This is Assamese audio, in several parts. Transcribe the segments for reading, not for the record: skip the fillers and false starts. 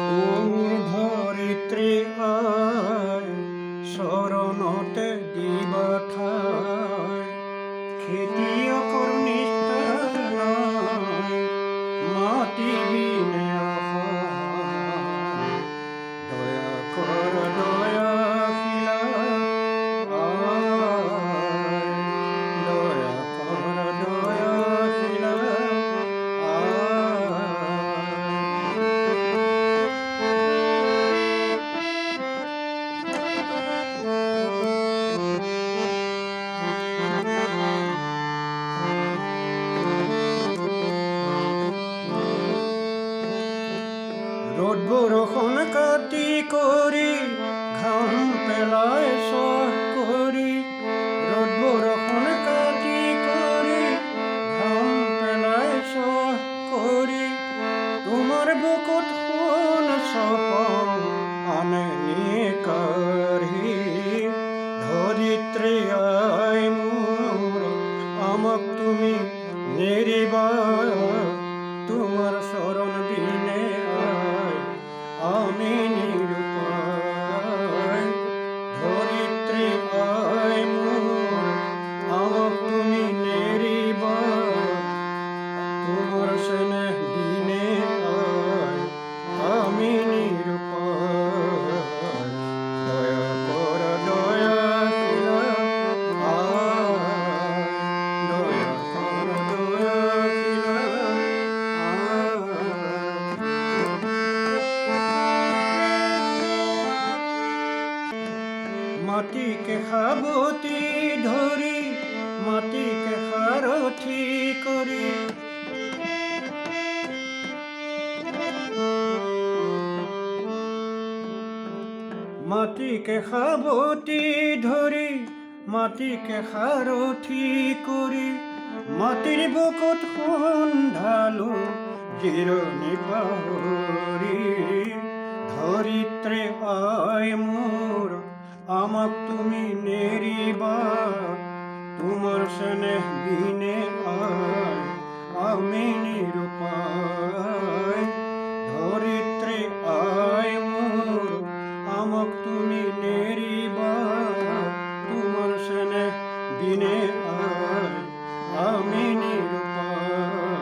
মোৰ ধৰিত্ৰী আই চৰণতে দিবা ঠাই খেতিয়কৰ নিস্তাৰ নাই মাটি বিনে অসহায় দয়া কৰ দয়াশীলা দয়া কৰ দয়াশীলা ৰ'দ বৰষুণ কাটি কৰি ঘাম পেলাই চহ কৰি ৰ'দ বৰষুণ কাটি কৰি ঘাম পেলাই চহ কৰি তোমাৰ বুকুত সোণ চপাওঁ আনে নিকাঢ়ি ধৰিত্ৰী আই মোৰ আমাক তুমি নেৰিবা তোমাৰ চৰণ বিনে আমি নিৰুপায় ধৰিত্ৰী আই মোৰ আমাক তুমি নেৰিবা তোমাৰ চেনেহ বিনে আমি নিৰুপায় দয়া কৰ দয়াশীলা দয়া কৰ দয়াশীলা মাটিকে সাবতি ধৰি মাটিকে সাৰথি কৰি মাটিকে সাবতি ধৰি মাটিকে সাৰথি কৰি মাটিৰ বুকুত সোণ ঢালো জিৰণি পাহৰি ধৰিত্ৰী আই মোৰ আমাক তুমি নেৰিবা তোমাৰ চেনেহ বিনে আমি নিৰুপায় ধৰিত্ৰী আই মোৰ আমাক তুমি নেৰিবা তোমাৰ চেনেহ বিনে আমি নিৰুপায়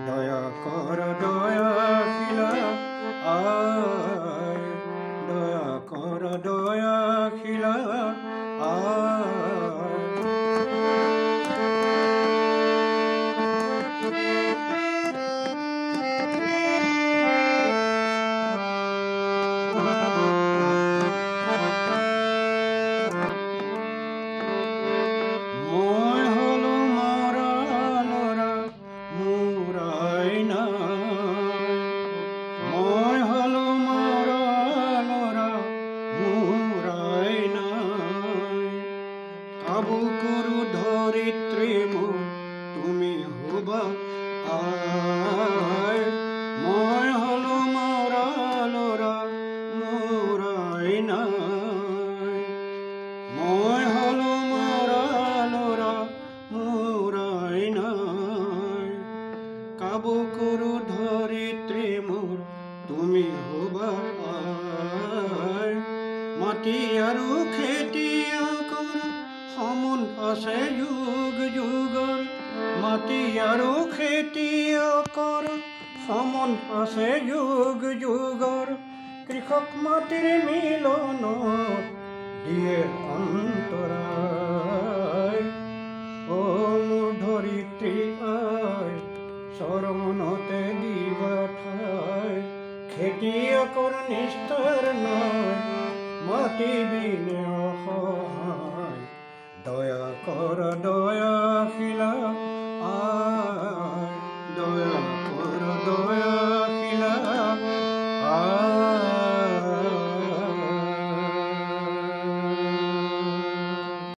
দয়া কৰ দয়াশীলা দয়া কৰ দয়াশীলা মই হলো মৰা ল'ৰা মোৰ আই নাই মই হলো মৰা ল'ৰা মোৰ আই নাই কাবু কৰো ধৰিত্ৰী মোৰ তুমি হবা আই মই হলো মৰা ল'ৰা মোৰ আই নাই মই হলো মৰা ল'ৰা মোৰ আই নাই কাবু কৰো ধৰিত্ৰী মোৰ তুমি হবা আই মাটি আৰু খেতিয়কৰ সমন আছে যুগ যুগৰ মাটি আৰু খেতিয়কৰ সমন আছে যুগ যুগৰ কৃষক মাটিৰ মিলনত দিয়ে অন্তৰায় অ মোৰ ধৰিত্ৰী আই চৰণতে দিবা ঠাই খেতিয়কৰ নিস্তাৰ নাই মাটি বিনে অসহায় দয়া কৰ দয়াশীলা